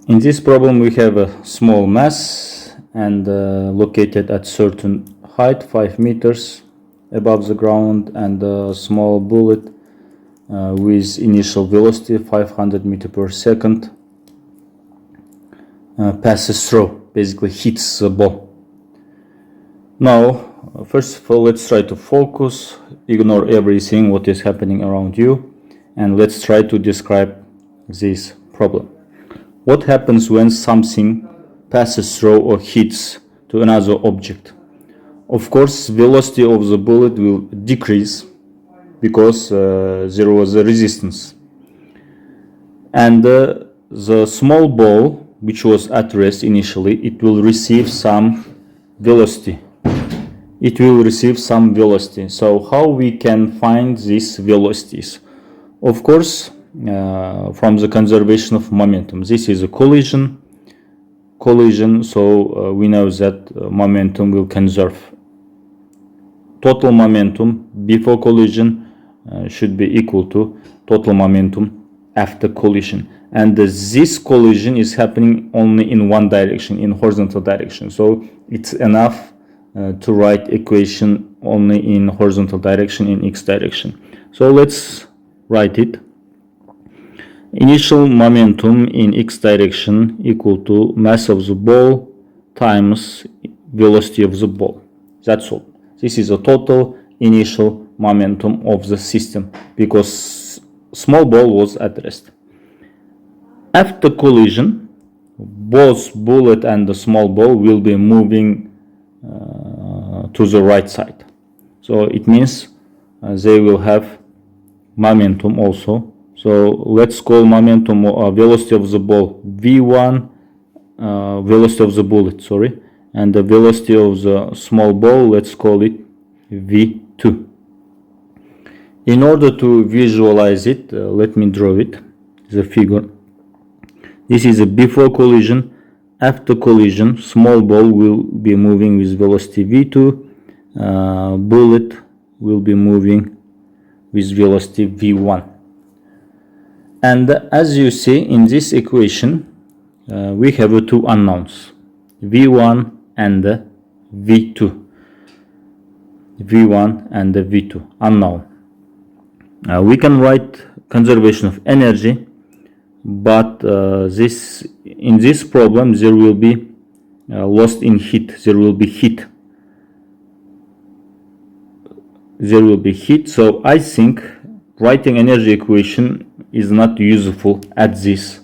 In this problem we have a small mass and located at certain height, 5 meters above the ground, and a small bullet with initial velocity 500 meters per second passes through, basically hits the ball. Now first of all, let's try to focus, ignore everything what is happening around you, and let's try to describe this problem. What happens when something passes through or hits to another object? Of course, velocity of the bullet will decrease because there was a resistance. And the small ball, which was at rest initially, it will receive some velocity. It will receive some velocity. So how we can find these velocities? Of course, from the conservation of momentum. This is a collision, so we know that momentum will conserve. Total momentum before collision should be equal to total momentum after collision. And this collision is happening only in one direction, in horizontal direction. So it's enough to write equation only in horizontal direction, in x direction. So let's write it. Initial momentum in x direction equal to mass of the ball times velocity of the ball. That's all. This is a total initial momentum of the system because small ball was at rest. After collision, both bullet and the small ball will be moving to the right side. So it means they will have momentum also. So let's call momentum velocity of the ball v1, velocity of the bullet, sorry, and the velocity of the small ball, let's call it v2. In order to visualize it, let me draw it, the figure. This is a before collision. After collision, small ball will be moving with velocity v2, bullet will be moving with velocity v1. And as you see in this equation, we have two unknowns, v1 and v2. v1 and v2 unknown. We can write conservation of energy, but in this problem there will be loss in heat. There will be heat. So I think writing energy equation is not useful at this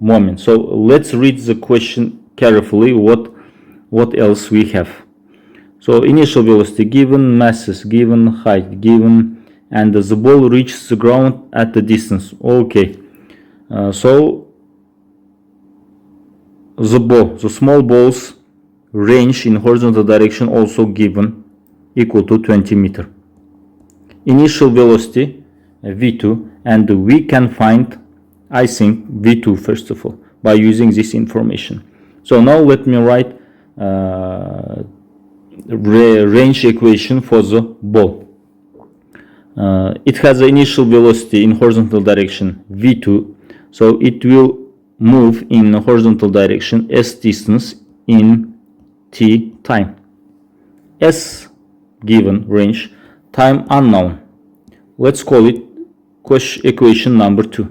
moment. So let's read the question carefully. What else we have? So initial velocity given, masses given, height given, and the ball reaches the ground at a distance. Okay. So the small ball's range in horizontal direction also given, equal to 20 meters. Initial velocity v2, and we can find, I think, v2 first of all by using this information. So now let me write range equation for the ball. It has the initial velocity in horizontal direction v2, so it will move in horizontal direction s distance in t time. S given, range, time unknown. Let's call it equation number 2.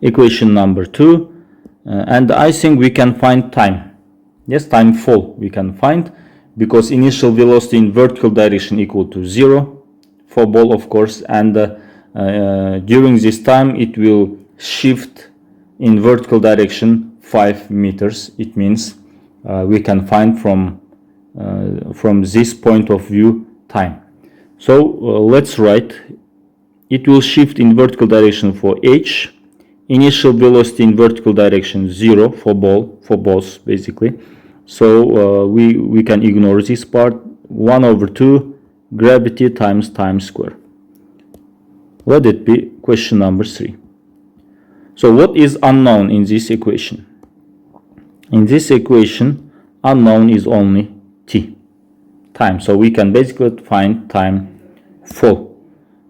Equation number 2, and I think we can find time. Yes, time fall we can find, because initial velocity in vertical direction equal to 0 for ball, of course, and during this time it will shift in vertical direction 5 meters. It means we can find from this point of view time. So let's write. It will shift in vertical direction for h, initial velocity in vertical direction 0 for ball, for both basically. So we can ignore this part. 1/2 gravity times time square. Let it be question number 3. So what is unknown in this equation? In this equation, unknown is only t, time. So we can basically find time fall.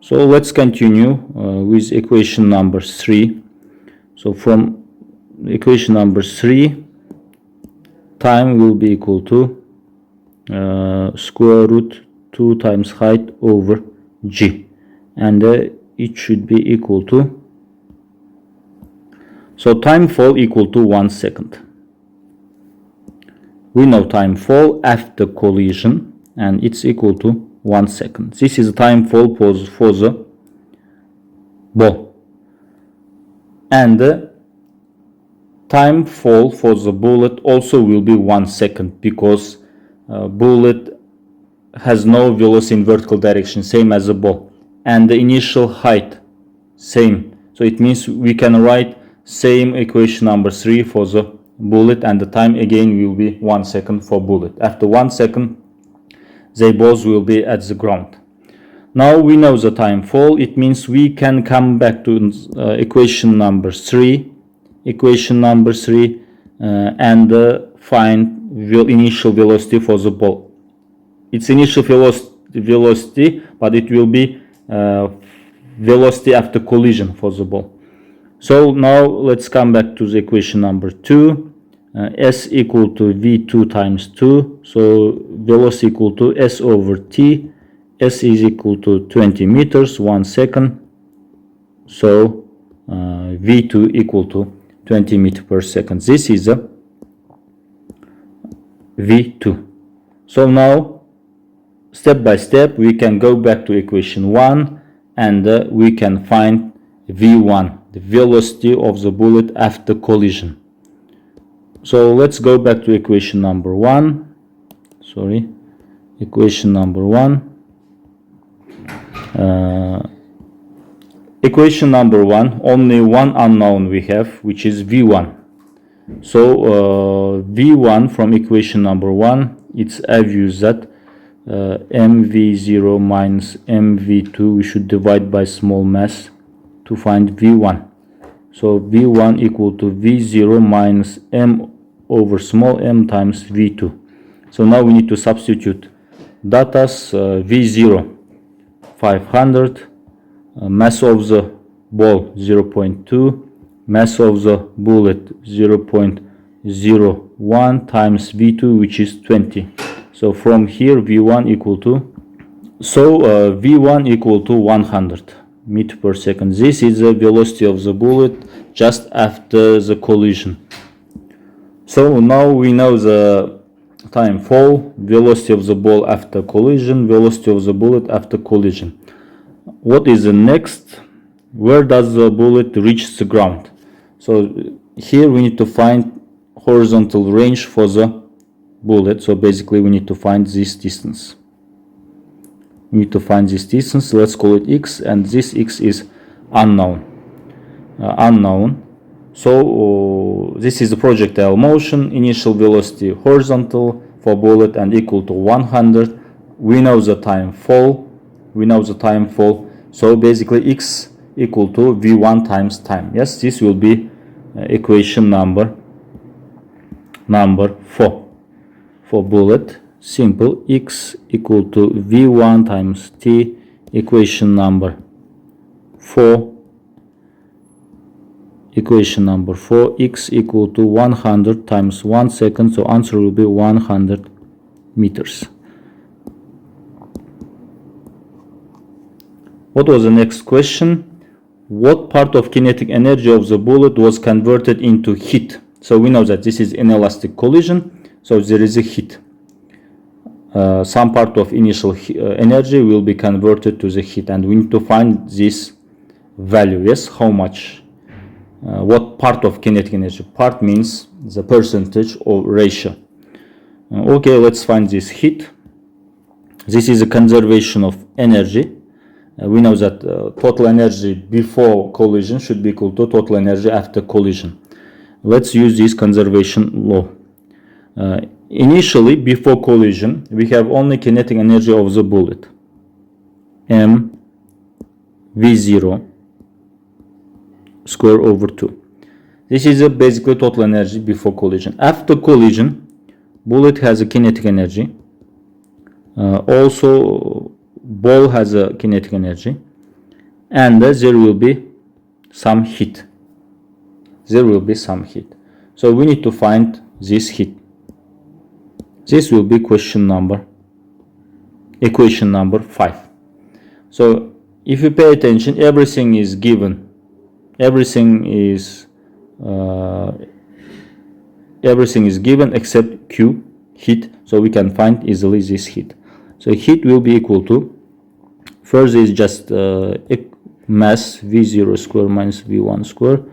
So let's continue with equation number 3. So from equation number 3, time will be equal to square root 2 times height over g, and it should be equal to, so time fall equal to 1 second. We know time fall after collision, and it's equal to 1 second. This is time fall for the ball, and the time fall for the bullet also will be 1 second, because bullet has no velocity in vertical direction, same as the ball, and the initial height same. So it means we can write same equation number 3 for the bullet, and the time again will be 1 second for bullet. After 1 second, they both will be at the ground. Now we know the time fall. It means we can come back to equation number 3, and find initial velocity for the ball. It's initial velocity, but it will be velocity after collision for the ball. So now let's come back to the equation number 2. S equal to V2 times 2. So velocity equal to S over T. S is equal to 20 meters, 1 second. So V2 equal to 20 meters per second. This is a V2. So now, step by step, we can go back to equation 1, and we can find V1, the velocity of the bullet after collision. So let's go back to equation number 1. Equation number 1. Equation number 1, only one unknown we have, which is V1. So V1 from equation number 1, it's obvious that mv0 minus mv2, we should divide by small mass to find V1. So V1 equal to V0 minus m over small m times V2. So now we need to substitute datas. V0 500, mass of the ball 0.2, mass of the bullet 0.01 times V2, which is 20. So from here V1 equal to, V1 equal to 100 meter per second. This is the velocity of the bullet just after the collision. So now we know the time fall, velocity of the ball after collision, velocity of the bullet after collision. What is the next? Where does the bullet reach the ground? So here we need to find horizontal range for the bullet. So basically we need to find this distance. Let's call it x, and this x is unknown. So this is the projectile motion, initial velocity horizontal for bullet and equal to 100. We know the time fall. So basically x equal to V1 times time. Yes, this will be equation number 4 for bullet. Simple. X equal to V1 times T. Equation number 4. X equal to 100 times 1 second. So answer will be 100 meters. What was the next question? What part of kinetic energy of the bullet was converted into heat? So we know that this is inelastic collision, so there is a heat. Some part of initial energy will be converted to the heat, and we need to find this value. Yes, how much? What part of kinetic energy? Part means the percentage or ratio. Okay, let's find this heat. This is a conservation of energy. We know that total energy before collision should be equal to total energy after collision. Let's use this conservation law. Initially, before collision, we have only kinetic energy of the bullet, m v0 square over 2. This is basically total energy before collision. After collision, bullet has a kinetic energy. Also, ball has a kinetic energy, and there will be some heat. there will be some heat. So we need to find this heat. This will be equation number 5. So if you pay attention, everything is given. Everything is given except Q, heat. So we can find easily this heat. So heat will be equal to, first is just mass V0 square minus V1 square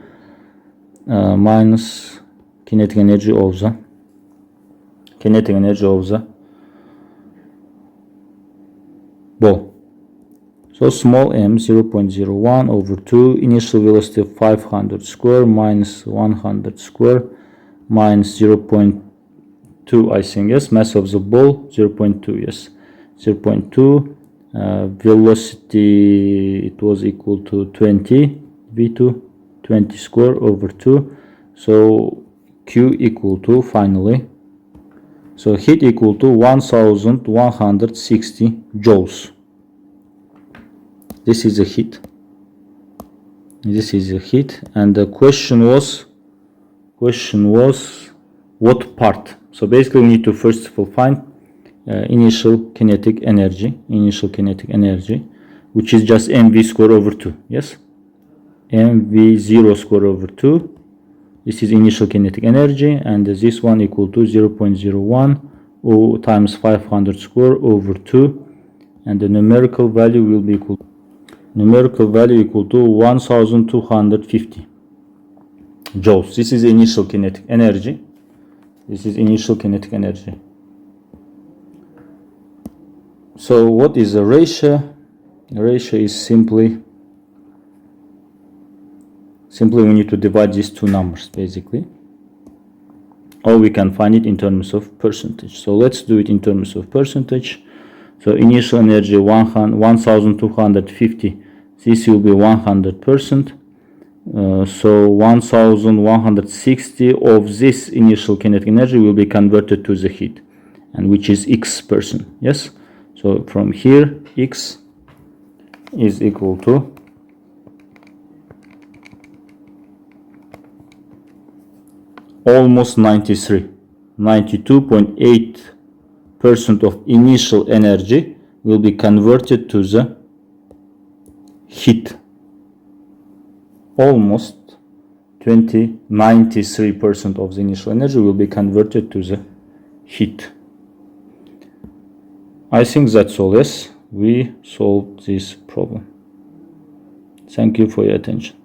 minus kinetic energy of the ball. So small m 0.01 over 2, initial velocity of 500 square minus 100 square minus 0.2, I think, yes, mass of the ball 0.2, yes, 0.2, velocity, it was equal to 20 v2, 20 square over 2, so Q equal to, finally, so heat equal to 1160 joules. This is the heat. And the question was what part. So basically we need to first of all find initial kinetic energy, which is just mv square over 2. Yes, mv0 square over 2. This is initial kinetic energy, and this one equal to 0.01 O times 500 square over 2, and the numerical value will be equal to 1250 joules. This is initial kinetic energy. So what is the ratio? The ratio is simply we need to divide these two numbers basically, or we can find it in terms of percentage. So let's do it in terms of percentage. So initial energy 1250, this will be 100%. So 1160 of this initial kinetic energy will be converted to the heat, and which is x%. Yes, so from here x is equal to almost 92.8% of initial energy will be converted to the heat. Almost 93% of the initial energy will be converted to the heat. I think that's all. Yes, we solved this problem. Thank you for your attention.